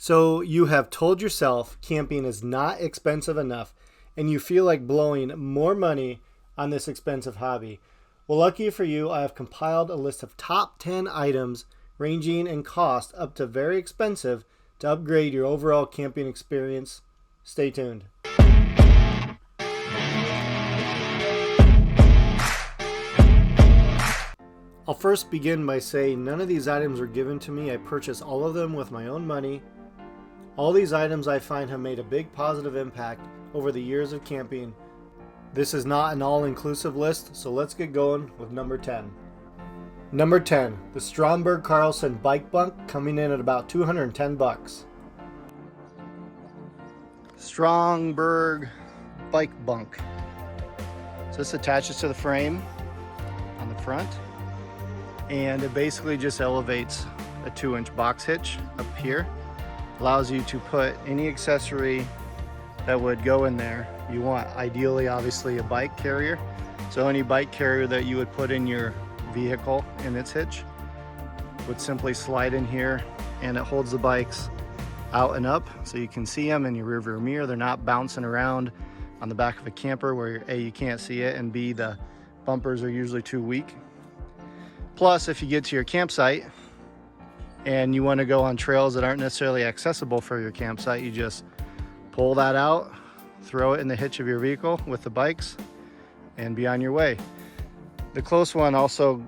So you have told yourself camping is not expensive enough and you feel like blowing more money on this expensive hobby. Well, lucky for you, I have compiled a list of top 10 items ranging in cost up to very expensive to upgrade your overall camping experience. Stay tuned. I'll first begin by saying none of these items were given to me. I purchased all of them with my own money. All these items I find have made a big positive impact over the years of camping. This is not an all-inclusive list, so let's get going with number 10. Number 10, the Stromberg Carlson Bike Bunk, coming in at about 210 bucks. Stromberg Bike Bunk. So this attaches to the frame on the front, and it basically just elevates a 2-inch box hitch up here. Allows you to put any accessory that would go in there. You want, ideally, obviously, a bike carrier. So any bike carrier that you would put in your vehicle in its hitch would simply slide in here, and it holds the bikes out and up so you can see them in your rearview mirror. They're not bouncing around on the back of a camper where A, you can't see it, and B, the bumpers are usually too weak. Plus, if you get to your campsite and you want to go on trails that aren't necessarily accessible for your campsite, you just pull that out, throw it in the hitch of your vehicle with the bikes, and be on your way. The close one also,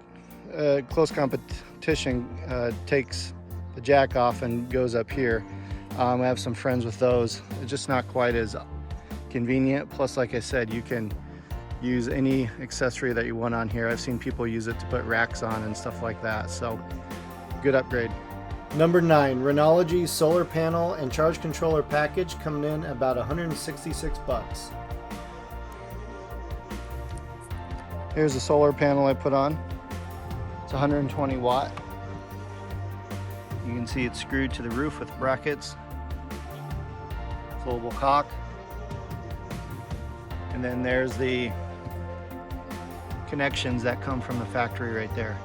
close competition, takes the jack off and goes up here. I have some friends with those. It's just not quite as convenient. Plus, like I said, you can use any accessory that you want on here. I've seen people use it to put racks on and stuff like that. So, good upgrade. Number 9, Rinology solar panel and charge controller package, coming in about 166 bucks. Here's the solar panel I put on. It's 120 watt. You can see it's screwed to the roof with brackets, flowable cock, and then there's the connections that come from the factory right there.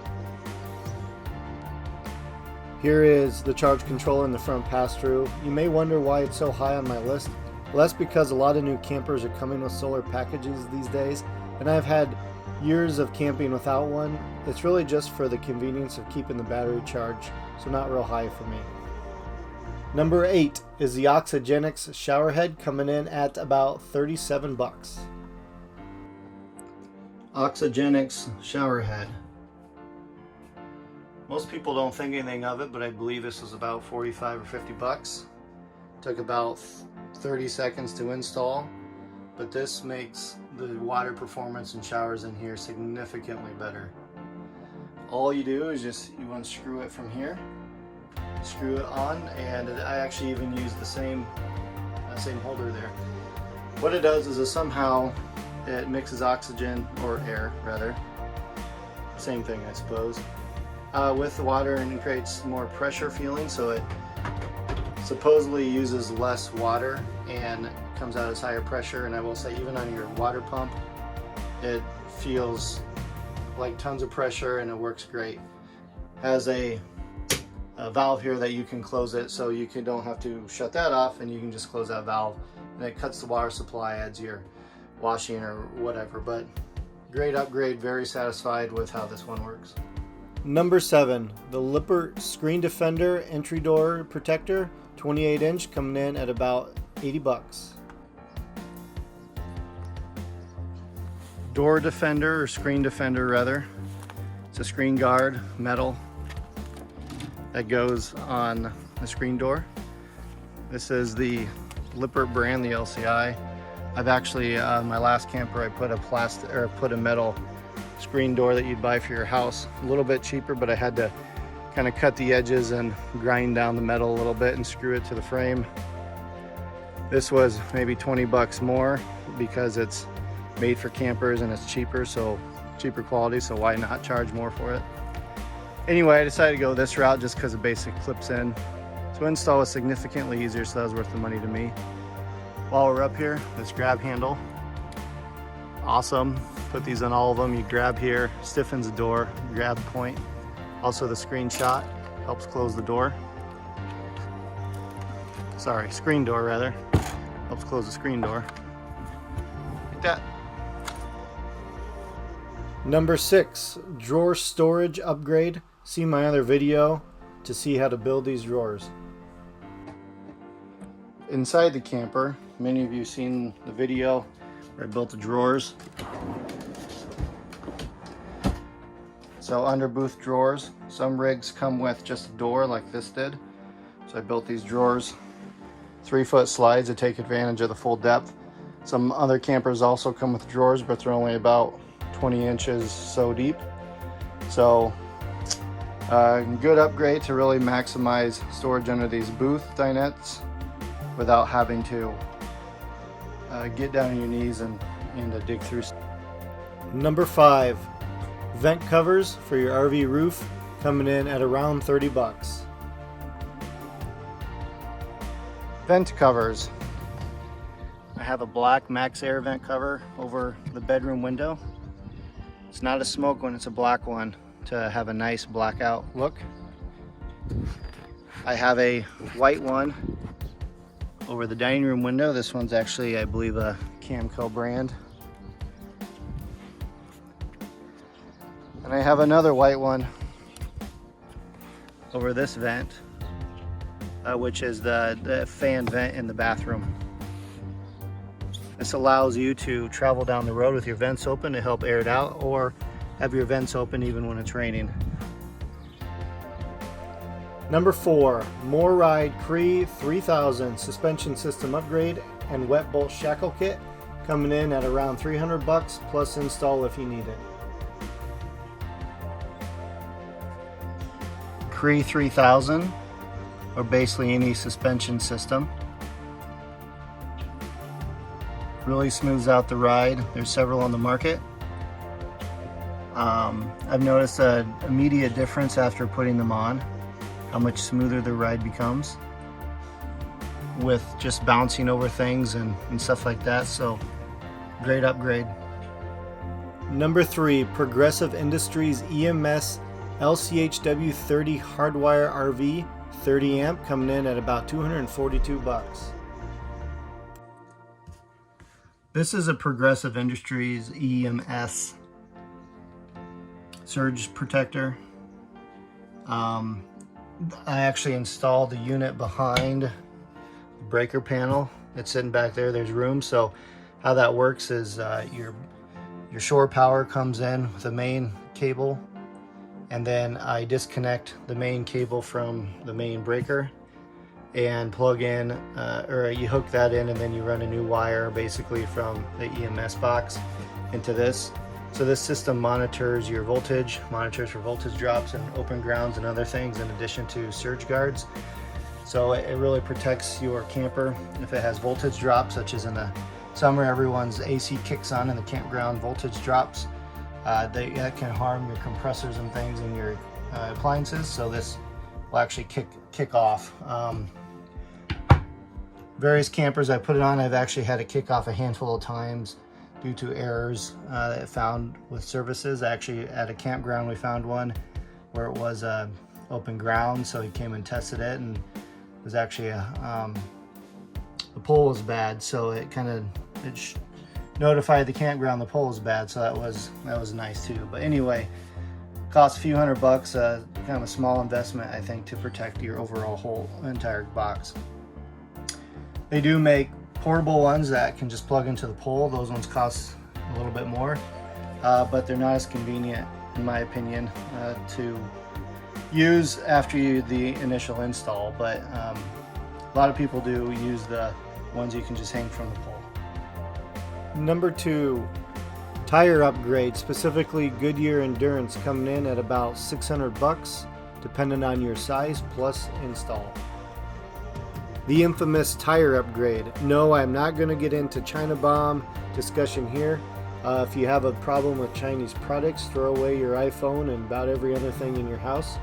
Here is the charge controller in the front pass-through. You may wonder why it's so high on my list. Well, that's because a lot of new campers are coming with solar packages these days, and I've had years of camping without one. It's really just for the convenience of keeping the battery charged, so not real high for me. Number 8 is the Oxygenics shower head, coming in at about 37 bucks. Oxygenics shower head. Most people don't think anything of it, but I believe this was about 45 or 50 bucks. Took about 30 seconds to install, but this makes the water performance in showers in here significantly better. All you do is you unscrew it from here, screw it on, and I actually even use the same holder there. What it does is somehow it mixes oxygen, or air rather, same thing I suppose, with the water, and it creates more pressure feeling, so it supposedly uses less water and comes out as higher pressure. And I will say, even on your water pump, it feels like tons of pressure and it works great. Has a valve here that you can close it, so you don't have to shut that off, and you can just close that valve, and it cuts the water supply, adds your washing or whatever. But great upgrade, very satisfied with how this one works. Number 7, the Lippert Screen Defender Entry Door Protector, 28-inch, coming in at about 80 bucks. Door defender, or screen defender rather. It's a screen guard, metal, that goes on the screen door. This is the Lippert brand, the LCI. I've actually, my last camper, I put a metal screen door that you'd buy for your house. A little bit cheaper, but I had to kind of cut the edges and grind down the metal a little bit and screw it to the frame. This was maybe 20 bucks more because it's made for campers and it's cheaper quality, so why not charge more for it? Anyway, I decided to go this route just because the basic clips in. To install was significantly easier, so that was worth the money to me. While we're up here, this grab handle, awesome. Put these on all of them. You grab here, stiffens the door, grab point. Also the screenshot helps close the door. Sorry, screen door rather. Helps close the screen door. Like that. Number 6, drawer storage upgrade. See my other video to see how to build these drawers. Inside the camper, many of you have seen the video where I built the drawers. So under booth drawers, some rigs come with just a door like this did. So I built these drawers, 3-foot slides to take advantage of the full depth. Some other campers also come with drawers, but they're only about 20 inches so deep. So good upgrade to really maximize storage under these booth dinettes without having to get down on your knees and dig through. Number 5, vent covers for your RV roof, coming in at around 30 bucks. Vent covers. I have a black Max Air vent cover over the bedroom window. It's not a smoke one, it's a black one to have a nice blackout look. I have a white one over the dining room window. This one's actually, I believe, a Camco brand. And I have another white one over this vent, which is the fan vent in the bathroom. This allows you to travel down the road with your vents open to help air it out, or have your vents open even when it's raining. Number 4, MoreRide Cree 3000 suspension system upgrade and wet bolt shackle kit, coming in at around 300 bucks plus install if you need it. Cree 3000, or basically any suspension system. Really smooths out the ride. There's several on the market. I've noticed an immediate difference after putting them on, how much smoother the ride becomes with just bouncing over things and stuff like that. So great upgrade. Number 3, Progressive Industries EMS LCHW 30 hardwire RV 30 amp, coming in at about 242 bucks. This is a Progressive Industries EMS surge protector. I actually installed the unit behind the breaker panel. It's sitting back there. There's room. So how that works is your shore power comes in with the main cable, and then I disconnect the main cable from the main breaker and plug in, or you hook that in, and then you run a new wire basically from the EMS box into this. So this system monitors your voltage, monitors for voltage drops and open grounds and other things, in addition to surge guards. So it really protects your camper if it has voltage drops, such as in the summer, everyone's AC kicks on and the campground voltage drops. That can harm your compressors and things in your appliances. So this will actually kick off. Various campers I put it on, I've actually had it kick off a handful of times due to errors that I found with services. Actually, at a campground, we found one where it was open ground, so he came and tested it, and it was actually the pole was bad, so it notified the campground the pole was bad. So that was nice too. But anyway, cost a few $100, kind of a small investment, I think, to protect your overall whole entire box. They do make portable ones that can just plug into the pole. Those ones cost a little bit more, but they're not as convenient, in my opinion, to use after the initial install. But a lot of people do use the ones you can just hang from the pole. Number 2, tire upgrade, specifically Goodyear Endurance, coming in at about 600 bucks, depending on your size plus install. The infamous tire upgrade. No, I'm not going to get into China bomb discussion here. If you have a problem with Chinese products, throw away your iPhone and about every other thing in your house.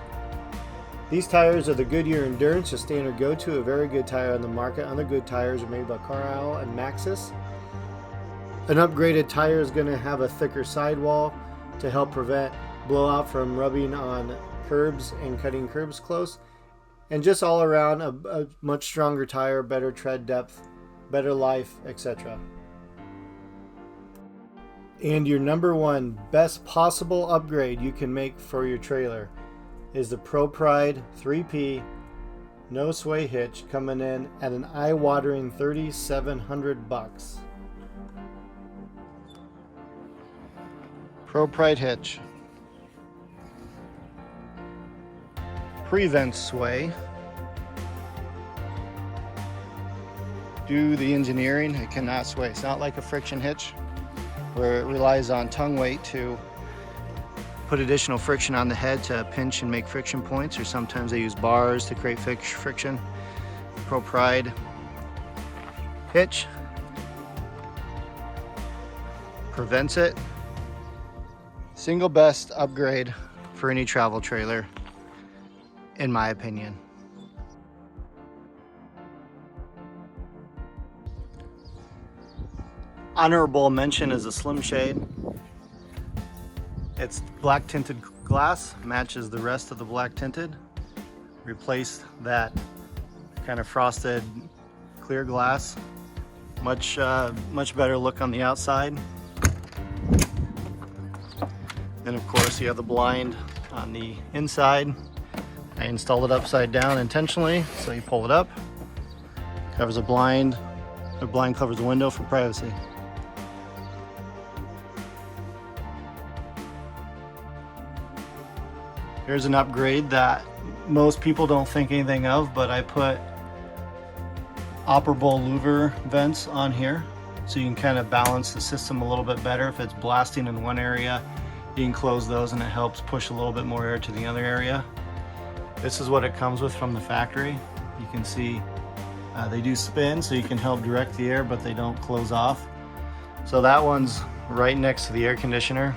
These tires are the Goodyear Endurance, a standard go-to, a very good tire on the market. Other good tires are made by Carlisle and Maxxis. An upgraded tire is going to have a thicker sidewall to help prevent blowout from rubbing on curbs and cutting curbs close. and just all around a much stronger tire, better tread depth, better life, etc. And your number one best possible upgrade you can make for your trailer is the Pro Pride 3P no sway hitch, coming in at an eye-watering $3,700. Pro Pride hitch. Prevent sway. Do the engineering, it cannot sway. It's not like a friction hitch where it relies on tongue weight to put additional friction on the head to pinch and make friction points, or sometimes they use bars to create friction. Pro Pride hitch prevents it. Single best upgrade for any travel trailer, in my opinion. Honorable mention is a Slim Shade. It's black tinted glass, matches the rest of the black tinted. Replaced that kind of frosted clear glass. Much better look on the outside. And of course you have the blind on the inside. I installed it upside down intentionally, so you pull it up. Covers a blind. The blind covers the window for privacy. Here's an upgrade that most people don't think anything of, but I put operable louver vents on here, so you can kind of balance the system a little bit better. If it's blasting in one area, you can close those and it helps push a little bit more air to the other area. This is what it comes with from the factory. You can see they do spin, so you can help direct the air, but they don't close off. So that one's right next to the air conditioner.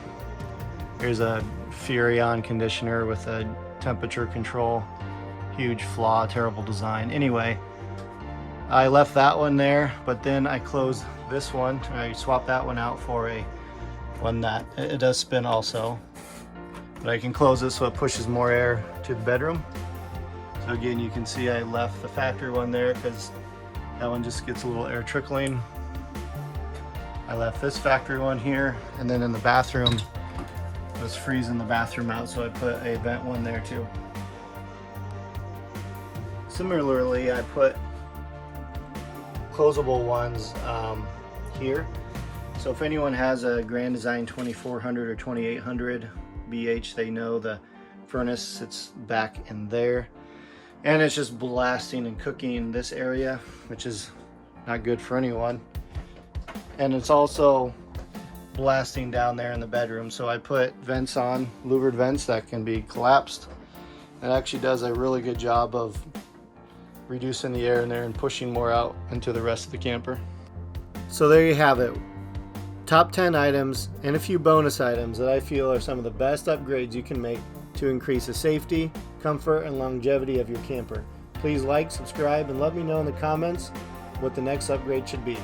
Here's a Furrion conditioner with a temperature control. Huge flaw, terrible design. Anyway, I left that one there, but then I closed this one. I swapped that one out for a one that it does spin also, but I can close this so it pushes more air to the bedroom. So again, you can see I left the factory one there because that one just gets a little air trickling. I left this factory one here, and then in the bathroom it was freezing the bathroom out, so I put a vent one there too. Similarly, I put closable ones here. So if anyone has a Grand Design 2400 or 2800 BH, they know the furnace sits back in there. And it's just blasting and cooking this area, which is not good for anyone. And it's also blasting down there in the bedroom. So I put vents on, louvered vents that can be collapsed. It actually does a really good job of reducing the air in there and pushing more out into the rest of the camper. So there you have it. Top 10 items and a few bonus items that I feel are some of the best upgrades you can make to increase the safety, comfort, and longevity of your camper. Please like, subscribe, and let me know in the comments what the next upgrade should be.